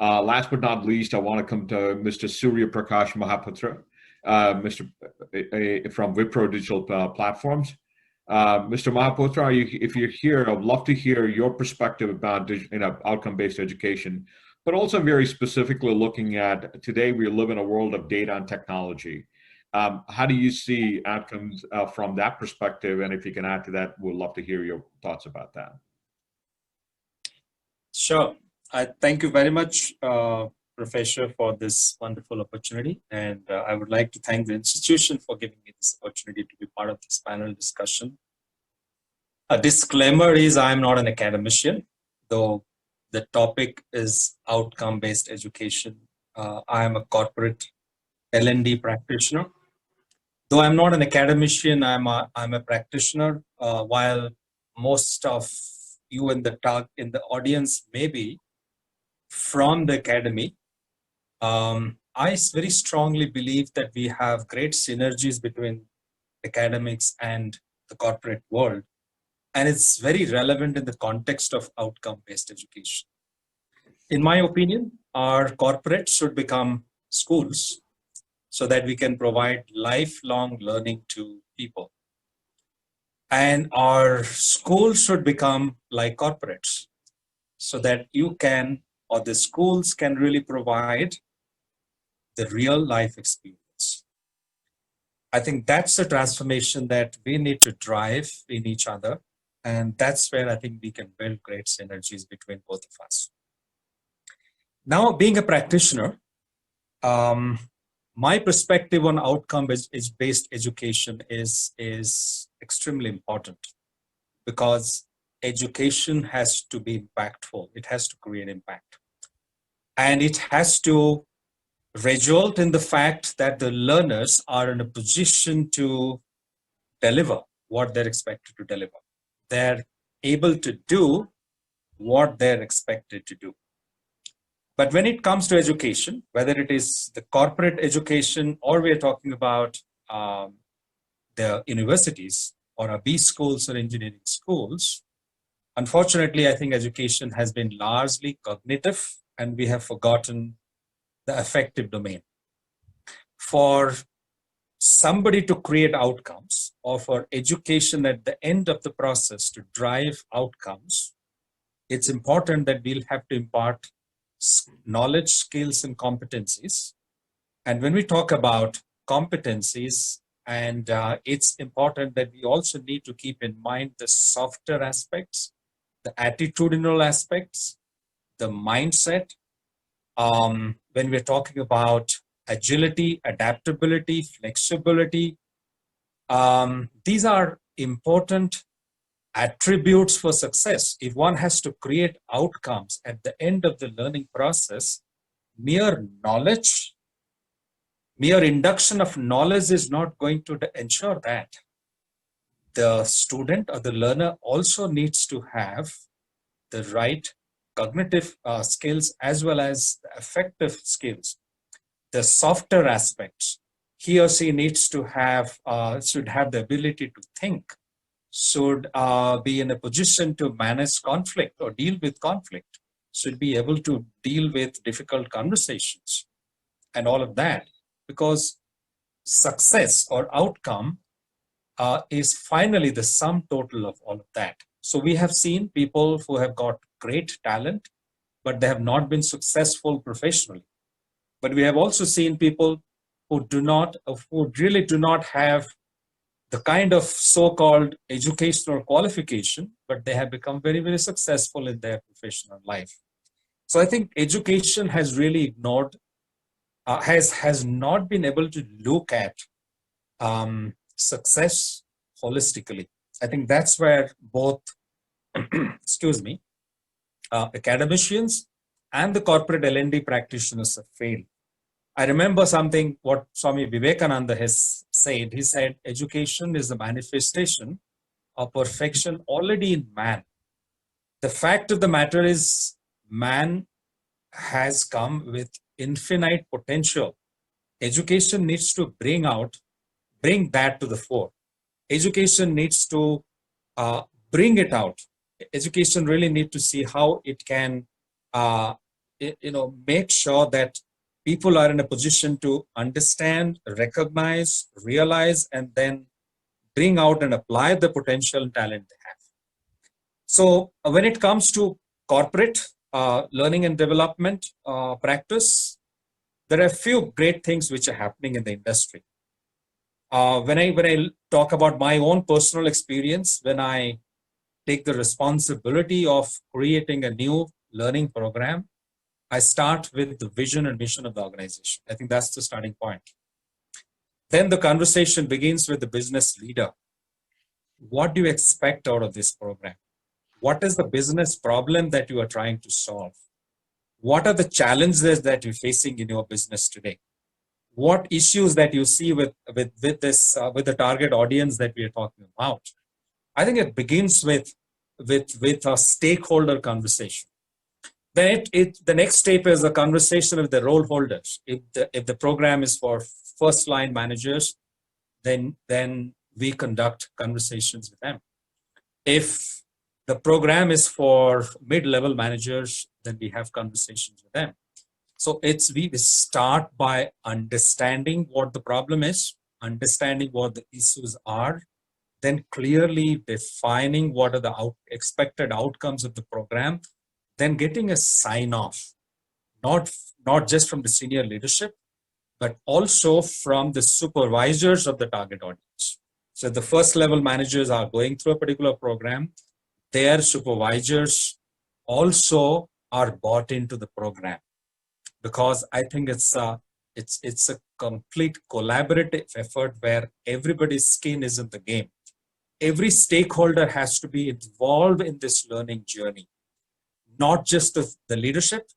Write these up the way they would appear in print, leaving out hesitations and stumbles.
Last but not least, I want to come to Mr. Surya Prakash Mahaputra, from Wipro Digital Platforms. Mr. Mahaputra, if you're here, I'd love to hear your perspective about outcome-based education, but also very specifically looking at today we live in a world of data and technology. How do you see outcomes from that perspective? And if you can add to that, we'd love to hear your thoughts about that. Sure. I thank you very much, Professor, for this wonderful opportunity. And I would like to thank the institution for giving me this opportunity to be part of this panel discussion. A disclaimer is I'm not an academician, though the topic is outcome-based education. I am a corporate L&D practitioner. Though I'm not an academician, I'm a practitioner, while most of you in the audience may be from the academy. I very strongly believe that we have great synergies between academics and the corporate world, and it's very relevant in the context of outcome-based education. In my opinion, our corporates should become schools so that we can provide lifelong learning to people. And our schools should become like corporates so that you can, or the schools can really provide the real life experience. I think that's the transformation that we need to drive in each other. And that's where I think we can build great synergies between both of us. Now, being a practitioner, my perspective on outcome-based education is extremely important, because education has to be impactful. It has to create impact. And it has to result in the fact that the learners are in a position to deliver what they're expected to deliver. They're able to do what they're expected to do. But when it comes to education, whether it is the corporate education or we're talking about the universities or our B schools or engineering schools, unfortunately, I think education has been largely cognitive and we have forgotten the affective domain. For somebody to create outcomes, or for education at the end of the process to drive outcomes, it's important that we'll have to impart knowledge, skills, and competencies. And when we talk about competencies, and it's important that we also need to keep in mind the softer aspects, the attitudinal aspects, the mindset. When we're talking about agility, adaptability, flexibility, these are important attributes for success. If one has to create outcomes at the end of the learning process, mere knowledge, mere induction of knowledge is not going to ensure that. The student or the learner also needs to have the right cognitive skills as well as the affective skills. The softer aspects, he or she needs to have, should have the ability to think, should be in a position to manage conflict or deal with conflict, should be able to deal with difficult conversations and all of that, because success or outcome is finally the sum total of all of that. So we have seen people who have got great talent, but they have not been successful professionally. But we have also seen people who really do not have the kind of so-called educational qualification, but they have become very, very successful in their professional life. So I think education has really ignored, has not been able to look at success holistically. I think that's where both, excuse me, academicians and the corporate L&D practitioners have failed. I remember something what Swami Vivekananda has said. He said, education is the manifestation of perfection already in man. The fact of the matter is, man has come with infinite potential. Education needs to bring that to the fore. Education needs to bring it out. Education really needs to see how it can make sure that people are in a position to understand, recognize, realize, and then bring out and apply the potential talent they have. So when it comes to corporate learning and development practice, there are a few great things which are happening in the industry. When I talk about my own personal experience, when I take the responsibility of creating a new learning program, I start with the vision and mission of the organization. I think that's the starting point. Then the conversation begins with the business leader. What do you expect out of this program? What is the business problem that you are trying to solve? What are the challenges that you're facing in your business today? What issues that you see with the target audience that we are talking about? I think it begins with a stakeholder conversation. Then the next step is a conversation with the role holders. If the program is for first line managers, then we conduct conversations with them. If the program is for mid-level managers, then we have conversations with them. So we start by understanding what the problem is, understanding what the issues are, then clearly defining what are the expected outcomes of the program, then getting a sign-off, not just from the senior leadership, but also from the supervisors of the target audience. So the first level managers are going through a particular program, their supervisors also are bought into the program, because I think it's a complete collaborative effort where everybody's skin is in the game. Every stakeholder has to be involved in this learning journey, not just the leadership,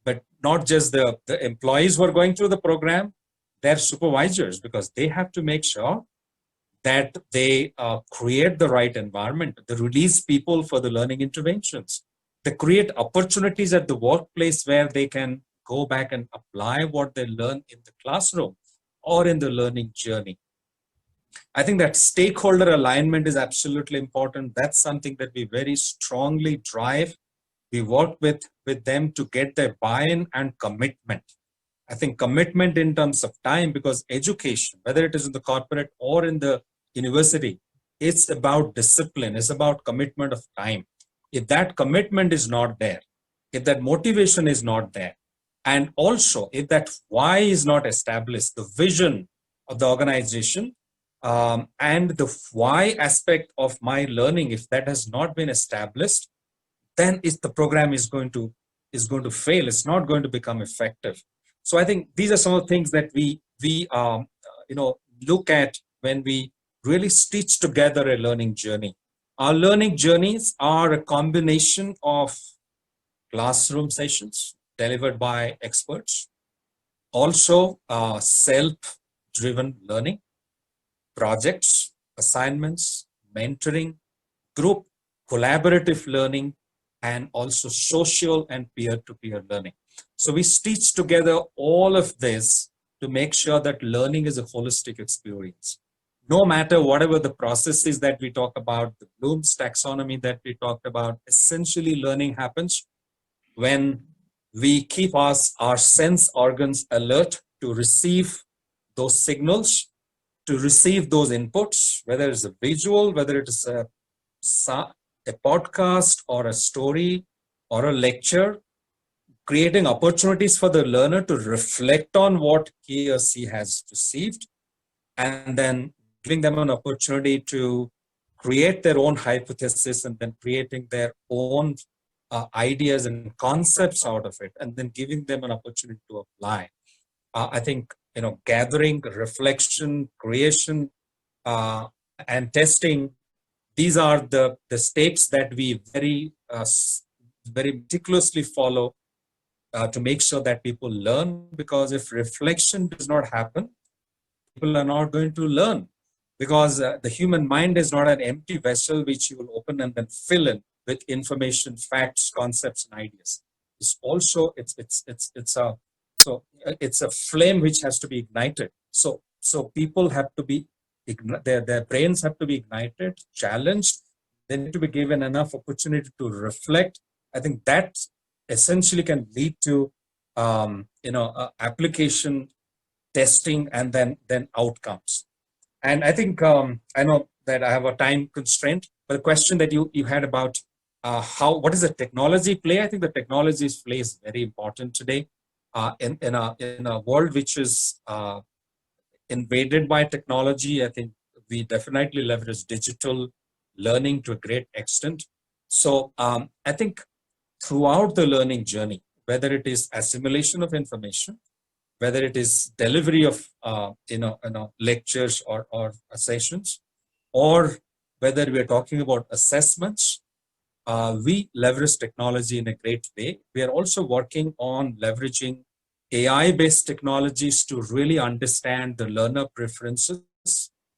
but not just the employees who are going through the program, their supervisors, because they have to make sure that they create the right environment, they release people for the learning interventions, they create opportunities at the workplace where they can go back and apply what they learn in the classroom or in the learning journey. I think that stakeholder alignment is absolutely important. That's something that we very strongly drive. We work with them to get their buy-in and commitment. I think commitment in terms of time, because education, whether it is in the corporate or in the university, it's about discipline, it's about commitment of time. If that commitment is not there, if that motivation is not there, and also if that why is not established, the vision of the organization, and the why aspect of my learning, if that has not been established, then the program is going to fail. It's not going to become effective. So I think these are some of the things that we look at when we really stitch together a learning journey. Our learning journeys are a combination of classroom sessions delivered by experts, also self-driven learning, projects, assignments, mentoring, group collaborative learning, and also social and peer-to-peer learning. So we stitch together all of this to make sure that learning is a holistic experience. No matter whatever the processes that we talk about, the Bloom's taxonomy that we talked about, essentially learning happens when we keep our sense organs alert to receive those signals, to receive those inputs, whether it's a visual, whether it is a podcast or a story or a lecture, creating opportunities for the learner to reflect on what he or she has received, and then giving them an opportunity to create their own hypothesis and then creating their own ideas and concepts out of it, and then giving them an opportunity to apply. I think, gathering, reflection, creation, and testing, these are the steps that we very meticulously follow to make sure that people learn, because if reflection does not happen, people are not going to learn, because the human mind is not an empty vessel which you will open and then fill in with information, facts, concepts, and ideas. It's also it's a flame which has to be ignited. So people have to be their brains have to be ignited, challenged. They need to be given enough opportunity to reflect. I think that essentially can lead to application testing and then outcomes. And I think I know that I have a time constraint, but the question that you had about what is the technology play? I think the technology play is very important today in a world which is invaded by technology. I think we definitely leverage digital learning to a great extent. So I think throughout the learning journey, whether it is assimilation of information, whether it is delivery of lectures or sessions, or whether we are talking about assessments, we leverage technology in a great way. We are also working on leveraging AI-based technologies to really understand the learner preferences,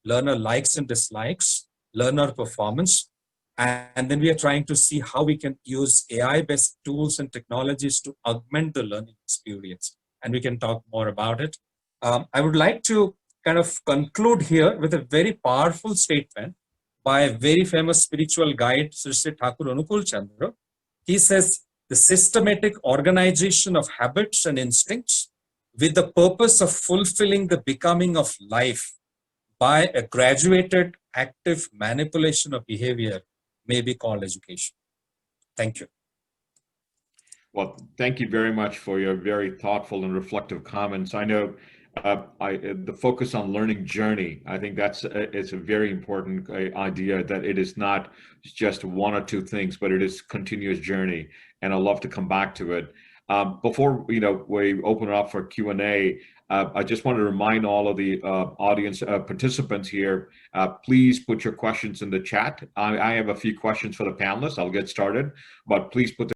learner likes and dislikes, learner performance. And then we are trying to see how we can use AI-based tools and technologies to augment the learning experience. And we can talk more about it. I would like to kind of conclude here with a very powerful statement by a very famous spiritual guide, Sri Sri Thakur Anukul Chandra. He says, the systematic organization of habits and instincts with the purpose of fulfilling the becoming of life by a graduated active manipulation of behavior may be called education. Thank you. Well, thank you very much for your very thoughtful and reflective comments. I know the focus on learning journey, I think it's a very important idea, that it is not just one or two things, but it is continuous journey. And I'd love to come back to it. Before we open it up for Q&A, I just want to remind all of the audience participants here, please put your questions in the chat. I have a few questions for the panelists. I'll get started, but please put